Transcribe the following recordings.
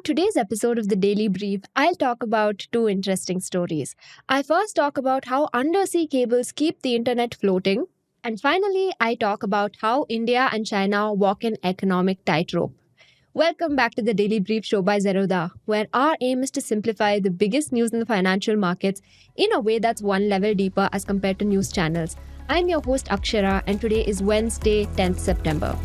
today's episode of the Daily Brief, I'll talk about two interesting stories. I first talk about how undersea cables keep the internet floating. And finally, I talk about how India and China walk an economic tightrope. Welcome back to the Daily Brief show by Zerodha, where our aim is to simplify the biggest news in the financial markets in a way that's one level deeper as compared to news channels. I'm your host Akshara, and today is Wednesday, 10th September.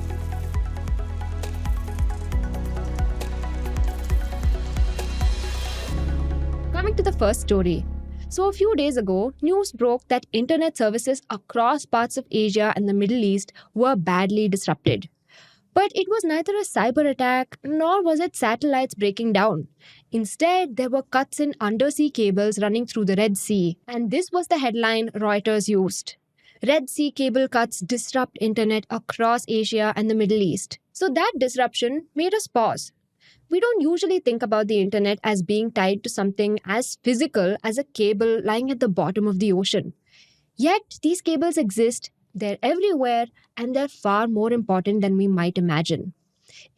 Coming to the first story. So, a few days ago, news broke that internet services across parts of Asia and the Middle East were badly disrupted. But it was neither a cyber attack nor was it satellites breaking down. Instead, there were cuts in undersea cables running through the Red Sea, and this was the headline Reuters used. Red Sea cable cuts disrupt internet across Asia and the Middle East. So that disruption made us pause. We don't usually think about the internet as being tied to something as physical as a cable lying at the bottom of the ocean. Yet, these cables exist, they're everywhere, and they're far more important than we might imagine.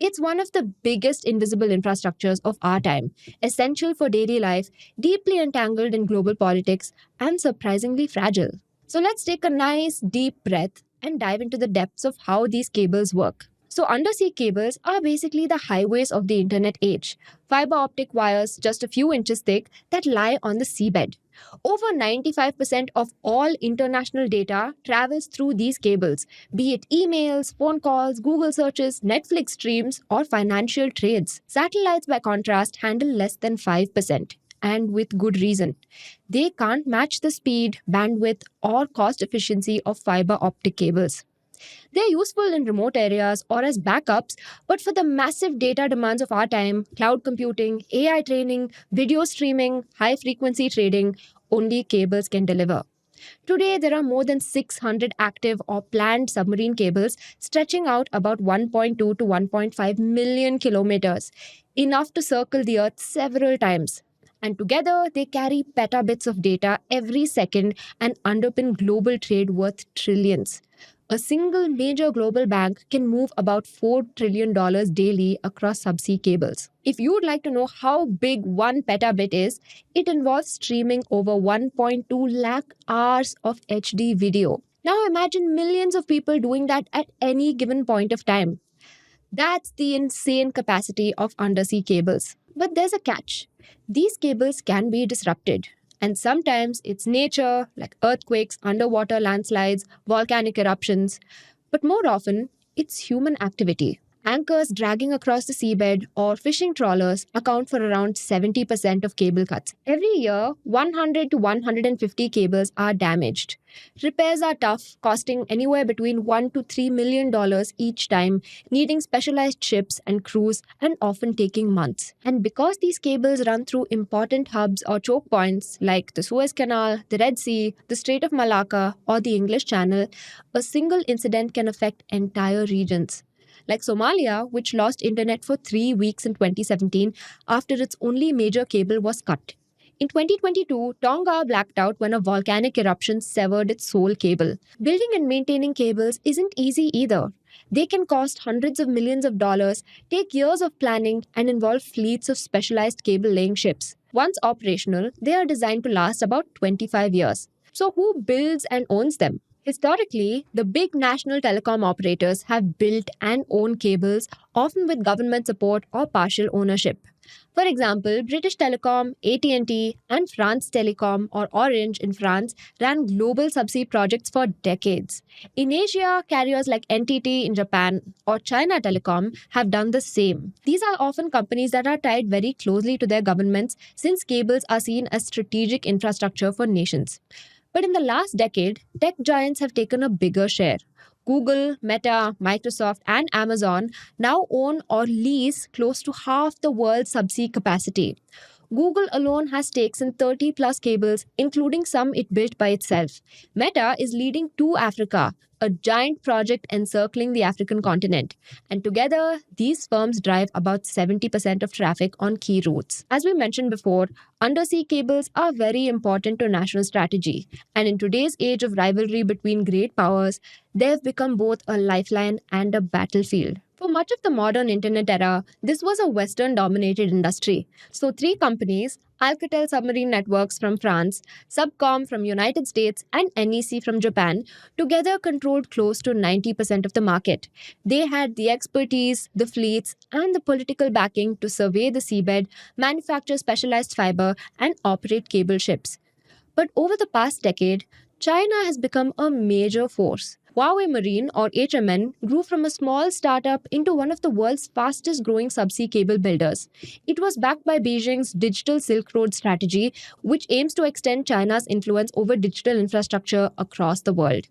It's one of the biggest invisible infrastructures of our time, essential for daily life, deeply entangled in global politics, and surprisingly fragile. So let's take a nice deep breath and dive into the depths of how these cables work. So undersea cables are basically the highways of the internet age, fiber optic wires just a few inches thick that lie on the seabed. Over 95% of all international data travels through these cables, be it emails, phone calls, Google searches, Netflix streams, or financial trades. Satellites, by contrast, handle less than 5%. And with good reason. They can't match the speed, bandwidth, or cost efficiency of fiber optic cables. They're useful in remote areas or as backups, but for the massive data demands of our time, cloud computing, AI training, video streaming, high frequency trading, only cables can deliver. Today, there are more than 600 active or planned submarine cables stretching out about 1.2 to 1.5 million kilometers, enough to circle the Earth several times. And together, they carry petabits of data every second and underpin global trade worth trillions. A single major global bank can move about $4 trillion daily across subsea cables. If you would like to know how big 1 petabit is, it involves streaming over 1.2 lakh hours of HD video. Now imagine millions of people doing that at any given point of time. That's the insane capacity of undersea cables. But there's a catch. These cables can be disrupted. And sometimes it's nature, like earthquakes, underwater landslides, volcanic eruptions. But more often, it's human activity. Anchors dragging across the seabed or fishing trawlers account for around 70% of cable cuts. Every year, 100 to 150 cables are damaged. Repairs are tough, costing anywhere between $1 to $3 million each time, needing specialized ships and crews, and often taking months. And because these cables run through important hubs or choke points like the Suez Canal, the Red Sea, the Strait of Malacca, or the English Channel, a single incident can affect entire regions. Like Somalia, which lost internet for 3 weeks in 2017 after its only major cable was cut. In 2022, Tonga blacked out when a volcanic eruption severed its sole cable. Building and maintaining cables isn't easy either. They can cost hundreds of millions of dollars, take years of planning, and involve fleets of specialized cable laying ships. Once operational, they are designed to last about 25 years. So who builds and owns them? Historically, the big national telecom operators have built and own cables, often with government support or partial ownership. For example, British Telecom, AT&T, and France Telecom or Orange in France ran global subsea projects for decades. In Asia, carriers like NTT in Japan or China Telecom have done the same. These are often companies that are tied very closely to their governments since cables are seen as strategic infrastructure for nations. But in the last decade, tech giants have taken a bigger share. Google, Meta, Microsoft, and Amazon now own or lease close to half the world's subsea capacity. Google alone has stakes in 30 plus cables, including some it built by itself. Meta is leading To Africa, a giant project encircling the African continent. And together, these firms drive about 70% of traffic on key routes. As we mentioned before, undersea cables are very important to national strategy. And in today's age of rivalry between great powers, they've become both a lifeline and a battlefield. For much of the modern internet era, this was a Western dominated industry. So three companies, Alcatel Submarine Networks from France, Subcom from United States and NEC from Japan, together controlled close to 90% of the market. They had the expertise, the fleets and the political backing to survey the seabed, manufacture specialized fiber and operate cable ships. But over the past decade, China has become a major force. Huawei Marine or HMN grew from a small startup into one of the world's fastest growing subsea cable builders. It was backed by Beijing's Digital Silk Road strategy, which aims to extend China's influence over digital infrastructure across the world.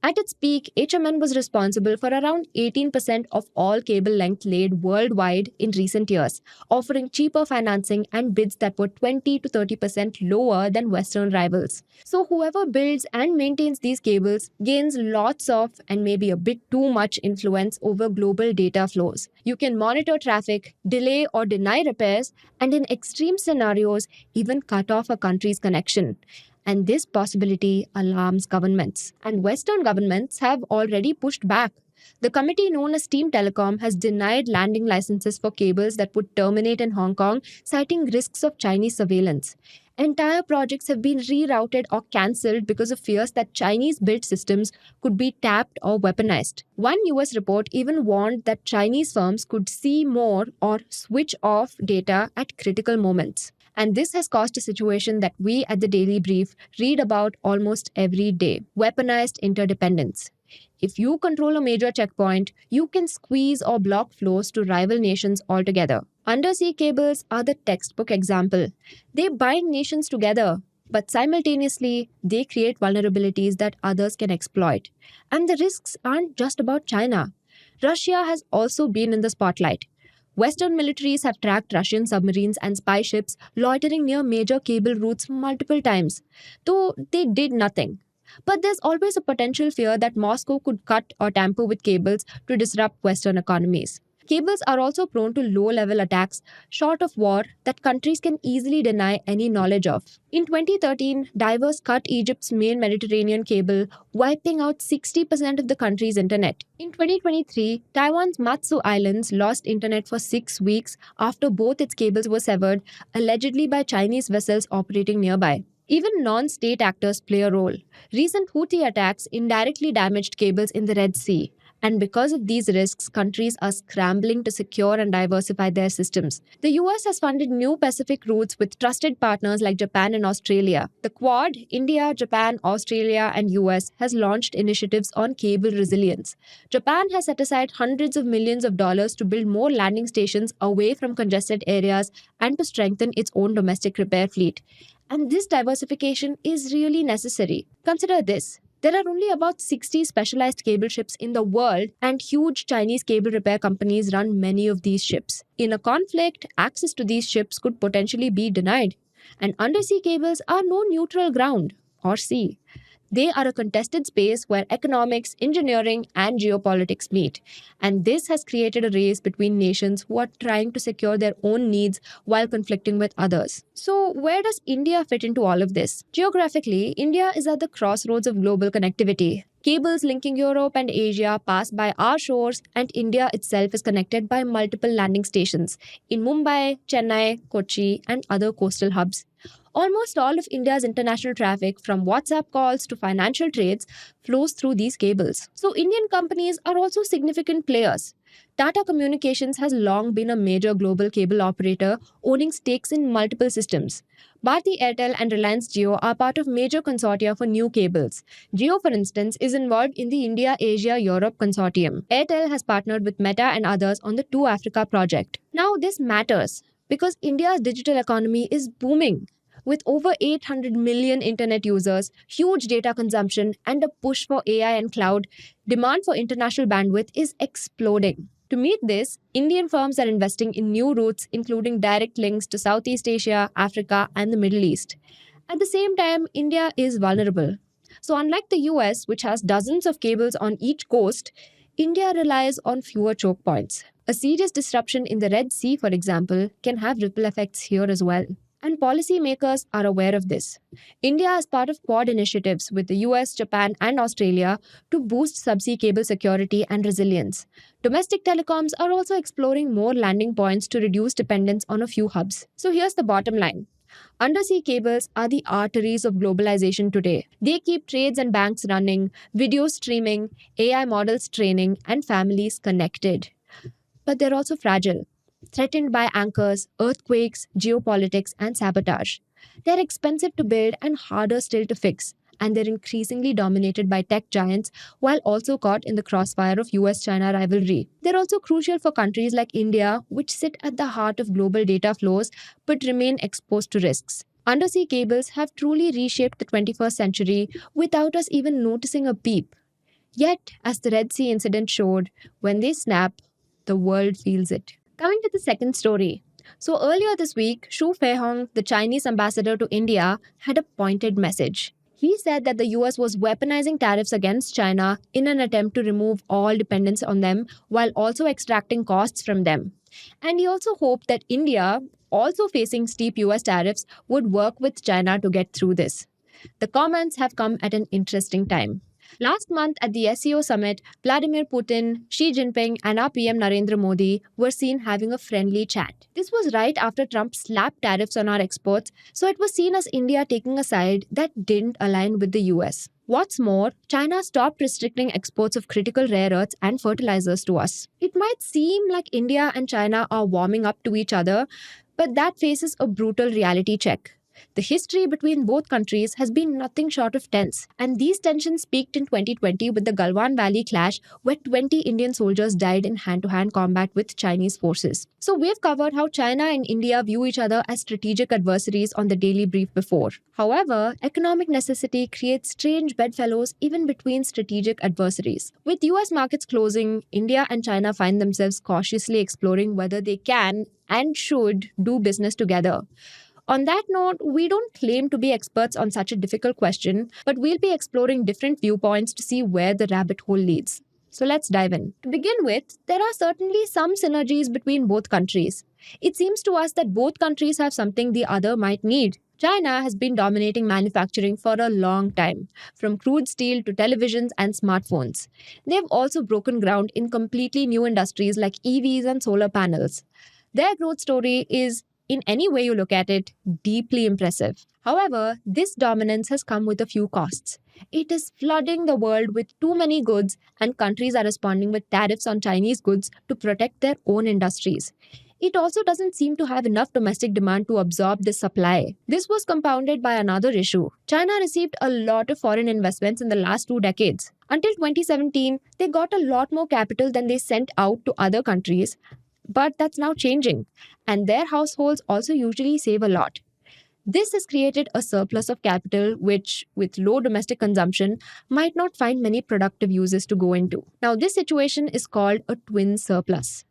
At its peak, HMN was responsible for around 18% of all cable length laid worldwide in recent years, offering cheaper financing and bids that were 20 to 30% lower than Western rivals. So, whoever builds and maintains these cables gains lots of and maybe a bit too much influence over global data flows. You can monitor traffic, delay or deny repairs, and in extreme scenarios, even cut off a country's connection. And this possibility alarms governments. And Western governments have already pushed back. The committee known as Team Telecom has denied landing licenses for cables that would terminate in Hong Kong, citing risks of Chinese surveillance. Entire projects have been rerouted or cancelled because of fears that Chinese built systems could be tapped or weaponized. One US report even warned that Chinese firms could see more or switch off data at critical moments. And this has caused a situation that we at the Daily Brief read about almost every day: weaponized interdependence. If you control a major checkpoint, you can squeeze or block flows to rival nations altogether. Undersea cables are the textbook example. They bind nations together, but simultaneously, they create vulnerabilities that others can exploit. And the risks aren't just about China. Russia has also been in the spotlight. Western militaries have tracked Russian submarines and spy ships loitering near major cable routes multiple times, though they did nothing. But there's always a potential fear that Moscow could cut or tamper with cables to disrupt Western economies. Cables are also prone to low level attacks, short of war, that countries can easily deny any knowledge of. In 2013, divers cut Egypt's main Mediterranean cable, wiping out 60% of the country's internet. In 2023, Taiwan's Matsu Islands lost internet for 6 weeks after both its cables were severed, allegedly by Chinese vessels operating nearby. Even non state actors play a role. Recent Houthi attacks indirectly damaged cables in the Red Sea. And because of these risks, countries are scrambling to secure and diversify their systems. The US has funded new Pacific routes with trusted partners like Japan and Australia. The Quad, India, Japan, Australia, and US, has launched initiatives on cable resilience. Japan has set aside hundreds of millions of dollars to build more landing stations away from congested areas and to strengthen its own domestic repair fleet. And this diversification is really necessary. Consider this. There are only about 60 specialized cable ships in the world, and huge Chinese cable repair companies run many of these ships. In a conflict, access to these ships could potentially be denied. And undersea cables are no neutral ground or sea. They are a contested space where economics, engineering, and geopolitics meet. And this has created a race between nations who are trying to secure their own needs while conflicting with others. So, where does India fit into all of this? Geographically, India is at the crossroads of global connectivity. Cables linking Europe and Asia pass by our shores, and India itself is connected by multiple landing stations in Mumbai, Chennai, Kochi, and other coastal hubs. Almost all of India's international traffic, from WhatsApp calls to financial trades, flows through these cables. So, Indian companies are also significant players. Tata Communications has long been a major global cable operator, owning stakes in multiple systems. Bharti Airtel and Reliance Jio are part of major consortia for new cables. Jio, for instance, is involved in the India-Asia-Europe consortium. Airtel has partnered with Meta and others on the Two Africa project. Now, this matters because India's digital economy is booming. With over 800 million internet users, huge data consumption, and a push for AI and cloud, demand for international bandwidth is exploding. To meet this, Indian firms are investing in new routes, including direct links to Southeast Asia, Africa, and the Middle East. At the same time, India is vulnerable. So, unlike the US, which has dozens of cables on each coast, India relies on fewer choke points. A serious disruption in the Red Sea, for example, can have ripple effects here as well. and policymakers are aware of this. India is part of Quad initiatives with the US, Japan, and Australia to boost subsea cable security and resilience. Domestic telecoms are also exploring more landing points to reduce dependence on a few hubs. So here's the bottom line. Undersea cables are the arteries of globalization today. They keep trades and banks running, video streaming, AI models training, and families connected. But they're also fragile, threatened by anchors, earthquakes, geopolitics, and sabotage. They're expensive to build and harder still to fix, and they're increasingly dominated by tech giants while also caught in the crossfire of US China rivalry. They're also crucial for countries like India, which sit at the heart of global data flows but remain exposed to risks. Undersea cables have truly reshaped the 21st century without us even noticing a peep. Yet, as the Red Sea incident showed, when they snap, the world feels it. Coming to the second story. So, earlier this week, Xu Feihong, the Chinese ambassador to India, had a pointed message. He said that the US was weaponizing tariffs against China in an attempt to remove all dependence on them while also extracting costs from them. And he also hoped that India, also facing steep US tariffs, would work with China to get through this. The comments have come at an interesting time. Last month at the SEO summit, Vladimir Putin, Xi Jinping, and our PM Narendra Modi were seen having a friendly chat. This was right after Trump slapped tariffs on our exports, so it was seen as India taking a side that didn't align with the US. What's more, China stopped restricting exports of critical rare earths and fertilizers to us. It might seem like India and China are warming up to each other, but that faces a brutal reality check. The history between both countries has been nothing short of tense, and these tensions peaked in 2020 with the Galwan Valley clash, where 20 Indian soldiers died in hand-to-hand combat with Chinese forces. So we've covered how China and India view each other as strategic adversaries on the Daily Brief before. However, economic necessity creates strange bedfellows even between strategic adversaries. With US markets closing, India and China find themselves cautiously exploring whether they can and should do business together. On that note, we don't claim to be experts on such a difficult question, but we'll be exploring different viewpoints to see where the rabbit hole leads. So let's dive in. To begin with, there are certainly some synergies between both countries. It seems to us that both countries have something the other might need. China has been dominating manufacturing for a long time, from crude steel to televisions and smartphones. They've also broken ground in completely new industries like EVs and solar panels. Their growth story is, in any way you look at it, deeply impressive. However, this dominance has come with a few costs. It is flooding the world with too many goods, and countries are responding with tariffs on Chinese goods to protect their own industries. It also doesn't seem to have enough domestic demand to absorb this supply. This was compounded by another issue. China received a lot of foreign investments in the last 2 decades. Until 2017, they got a lot more capital than they sent out to other countries. But that's now changing, and their households also usually save a lot. This has created a surplus of capital, which, with low domestic consumption, might not find many productive uses to go into. Now, this situation is called a twin surplus.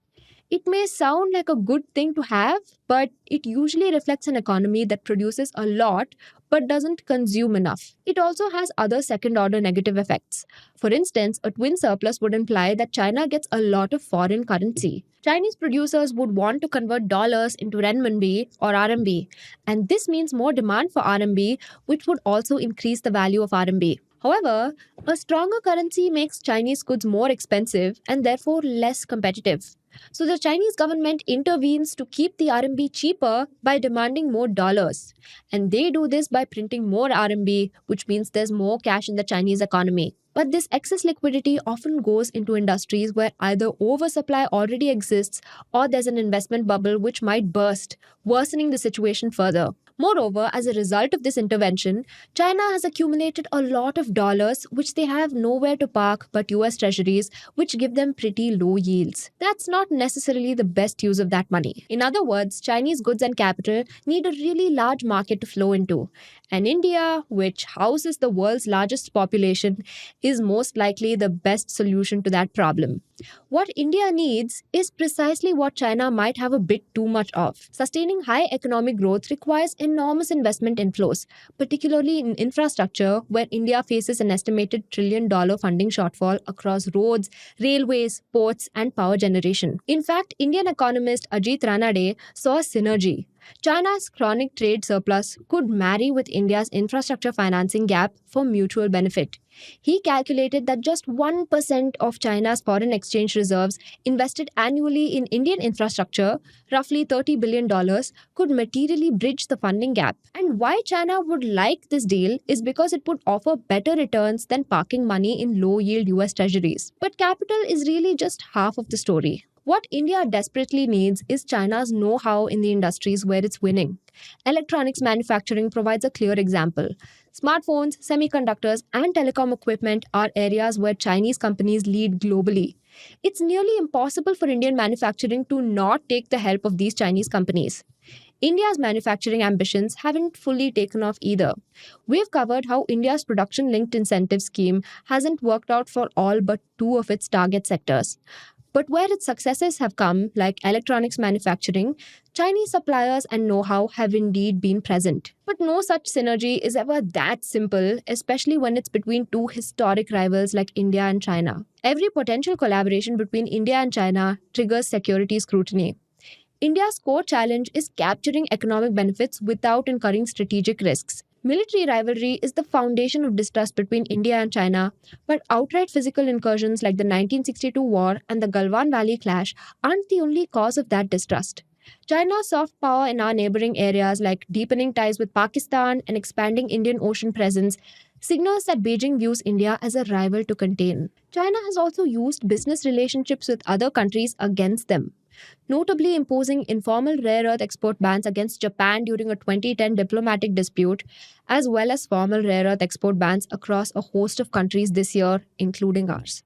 It may sound like a good thing to have, but it usually reflects an economy that produces a lot but doesn't consume enough. It also has other second-order negative effects. For instance, a twin surplus would imply that China gets a lot of foreign currency. Chinese producers would want to convert dollars into renminbi or RMB, and this means more demand for RMB, which would also increase the value of RMB. However, a stronger currency makes Chinese goods more expensive and therefore less competitive. So the Chinese government intervenes to keep the RMB cheaper by demanding more dollars. And they do this by printing more RMB, which means there's more cash in the Chinese economy. But this excess liquidity often goes into industries where either oversupply already exists or there's an investment bubble which might burst, worsening the situation further. Moreover, as a result of this intervention, China has accumulated a lot of dollars which they have nowhere to park but US treasuries, which give them pretty low yields. That's not necessarily the best use of that money. In other words, Chinese goods and capital need a really large market to flow into. And India, which houses the world's largest population, is most likely the best solution to that problem. What India needs is precisely what China might have a bit too much of. Sustaining high economic growth requires enormous investment inflows, particularly in infrastructure, where India faces an estimated $1 trillion funding shortfall across roads, railways, ports, and power generation. In fact, Indian economist Ajit Ranade saw a synergy. China's chronic trade surplus could marry with India's infrastructure financing gap for mutual benefit. He calculated that just 1% of China's foreign exchange reserves invested annually in Indian infrastructure, roughly $30 billion, could materially bridge the funding gap. And why China would like this deal is because it would offer better returns than parking money in low yield US treasuries. But capital is really just half of the story. What India desperately needs is China's know how in the industries where it's winning. Electronics manufacturing provides a clear example. Smartphones, semiconductors, and telecom equipment are areas where Chinese companies lead globally. It's nearly impossible for Indian manufacturing to not take the help of these Chinese companies. India's manufacturing ambitions haven't fully taken off either. We've covered how India's production linked incentive scheme hasn't worked out for all but two of its target sectors. But where its successes have come, like electronics manufacturing, Chinese suppliers and know how have indeed been present. But no such synergy is ever that simple, especially when it's between two historic rivals like India and China. Every potential collaboration between India and China triggers security scrutiny. India's core challenge is capturing economic benefits without incurring strategic risks. Military rivalry is the foundation of distrust between India and China, but outright physical incursions like the 1962 war and the Galwan Valley clash aren't the only cause of that distrust. China's soft power in our neighboring areas, like deepening ties with Pakistan and expanding Indian Ocean presence, signals that Beijing views India as a rival to contain. China has also used business relationships with other countries against them, notably imposing informal rare earth export bans against Japan during a 2010 diplomatic dispute, as well as formal rare earth export bans across a host of countries this year, including ours.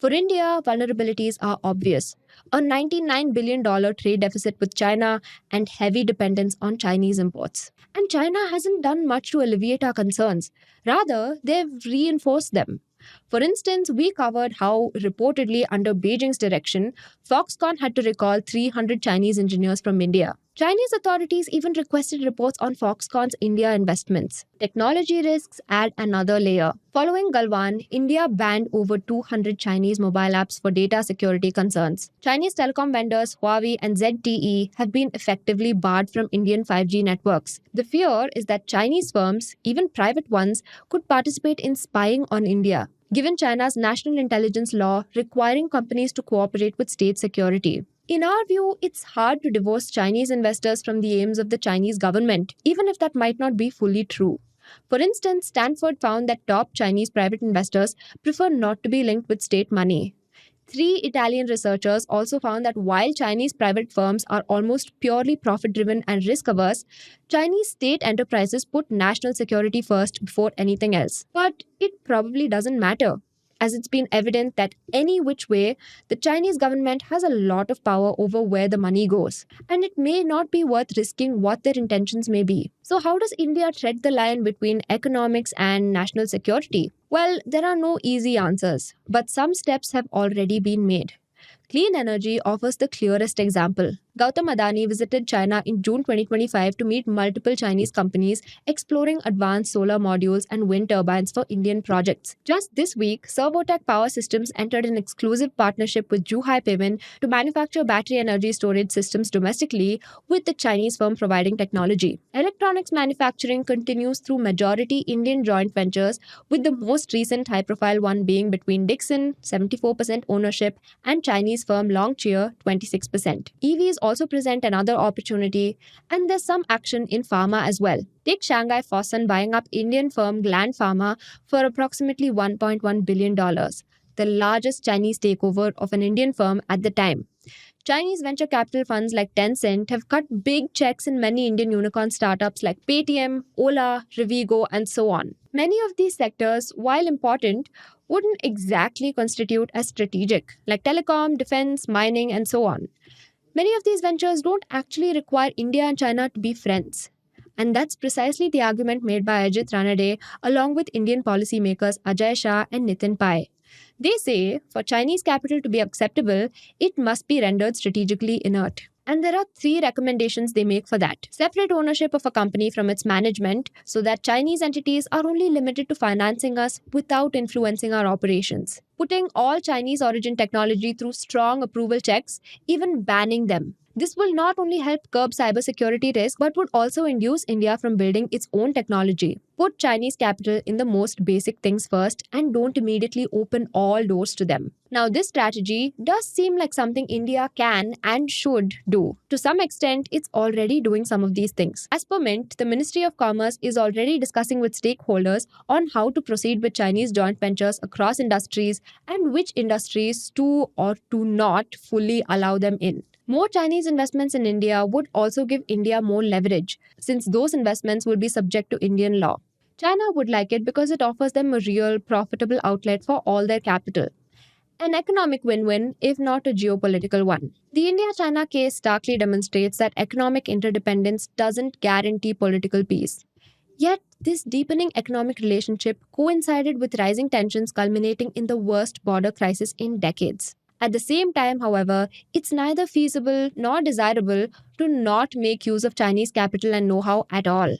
For India, vulnerabilities are obvious: a $99 billion trade deficit with China and heavy dependence on Chinese imports. And China hasn't done much to alleviate our concerns. Rather, they've reinforced them. For instance, we covered how, reportedly under Beijing's direction, Foxconn had to recall 300 Chinese engineers from India. Chinese authorities even requested reports on Foxconn's India investments. Technology risks add another layer. Following Galwan, India banned over 200 Chinese mobile apps for data security concerns. Chinese telecom vendors Huawei and ZTE have been effectively barred from Indian 5G networks. The fear is that Chinese firms, even private ones, could participate in spying on India, given China's national intelligence law requiring companies to cooperate with state security. In our view, it's hard to divorce Chinese investors from the aims of the Chinese government, even if that might not be fully true. For instance, Stanford found that top Chinese private investors prefer not to be linked with state money. Three Italian researchers also found that while Chinese private firms are almost purely profit driven and risk averse, Chinese state enterprises put national security first before anything else. But it probably doesn't matter, as it's been evident that any which way, the Chinese government has a lot of power over where the money goes, and it may not be worth risking what their intentions may be. So, how does India tread the line between economics and national security? Well, there are no easy answers, but some steps have already been made. Clean energy offers the clearest example. Gautam Adani visited China in June 2025 to meet multiple Chinese companies exploring advanced solar modules and wind turbines for Indian projects. Just this week, Servotech Power Systems entered an exclusive partnership with Zhuhai Peiwen to manufacture battery energy storage systems domestically, with the Chinese firm providing technology. Electronics manufacturing continues through majority Indian joint ventures, with the most recent high-profile one being between Dixon, 74% ownership, and Chinese firm Longcheer, 26%. EVs also present another opportunity, and there's some action in pharma as well. Take Shanghai Fosun buying up Indian firm Gland Pharma for approximately $1.1 billion, the largest Chinese takeover of an Indian firm at the time. Chinese venture capital funds like Tencent have cut big checks in many Indian unicorn startups like Paytm, Ola, Rivigo, and so on. Many of these sectors, while important, wouldn't exactly constitute as strategic, like telecom, defense, mining, and so on. Many of these ventures don't actually require India and China to be friends. And that's precisely the argument made by Ajit Ranade along with Indian policymakers Ajay Shah and Nitin Pai. They say for Chinese capital to be acceptable, it must be rendered strategically inert. And there are three recommendations they make for that. Separate ownership of a company from its management so that Chinese entities are only limited to financing us without influencing our operations. Putting all Chinese origin technology through strong approval checks, even banning them. This will not only help curb cybersecurity risk but would also induce India from building its own technology. Put Chinese capital in the most basic things first and don't immediately open all doors to them. Now, this strategy does seem like something India can and should do. To some extent, it's already doing some of these things. As per Mint, the Ministry of Commerce is already discussing with stakeholders on how to proceed with Chinese joint ventures across industries and which industries to or to not fully allow them in. More Chinese investments in India would also give India more leverage, since those investments would be subject to Indian law. China would like it because it offers them a real, profitable outlet for all their capital. An economic win win, if not a geopolitical one. The India China case starkly demonstrates that economic interdependence doesn't guarantee political peace. Yet, this deepening economic relationship coincided with rising tensions culminating in the worst border crisis in decades. At the same time, however, it's neither feasible nor desirable to not make use of Chinese capital and know how at all.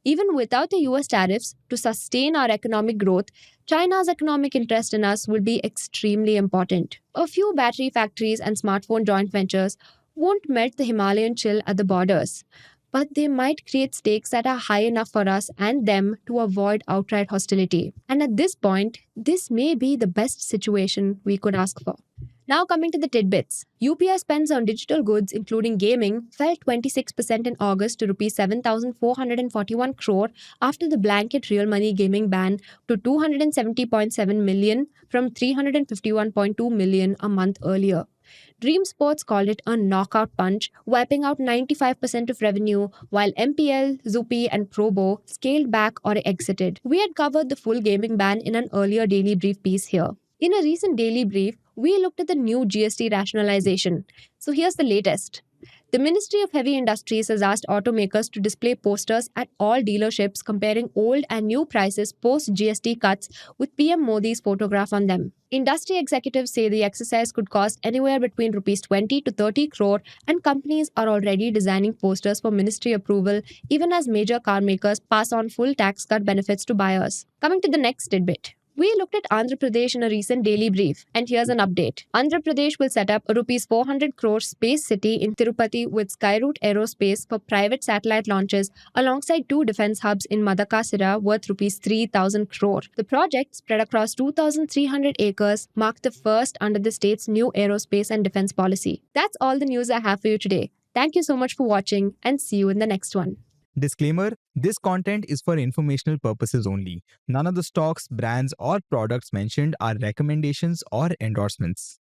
Even without the US tariffs, to sustain our economic growth, China's economic interest in us will be extremely important. A few battery factories and smartphone joint ventures won't melt the Himalayan chill at the borders, but they might create stakes that are high enough for us and them to avoid outright hostility. And at this point, this may be the best situation we could ask for. Now coming to the tidbits. UPI spends on digital goods including gaming fell 26% in August to rupees 7,441 crore after the blanket real money gaming ban to 270.7 million from 351.2 million a month earlier. Dream Sports called it a knockout punch, wiping out 95% of revenue, while MPL, Zupi, and Probo scaled back or exited. We had covered the full gaming ban in an earlier Daily Brief piece here. In a recent Daily Brief, we looked at the new GST rationalization. So here's the latest. The Ministry of Heavy Industries has asked automakers to display posters at all dealerships comparing old and new prices post GST cuts with PM Modi's photograph on them. Industry executives say the exercise could cost anywhere between rupees 20 to 30 crore, and companies are already designing posters for ministry approval even as major car makers pass on full tax cut benefits to buyers. Coming to the next tidbit. We looked at Andhra Pradesh in a recent Daily Brief, and here's an update. Andhra Pradesh will set up a rupees 400 crore space city in Tirupati with Skyroot Aerospace for private satellite launches alongside two defense hubs in Madakasira worth rupees 3,000 crore. The project, spread across 2,300 acres, marked the first under the state's new aerospace and defense policy. That's all the news I have for you today. Thank you so much for watching, and see you in the next one. Disclaimer: this content is for informational purposes only. None of the stocks, brands, or products mentioned are recommendations or endorsements.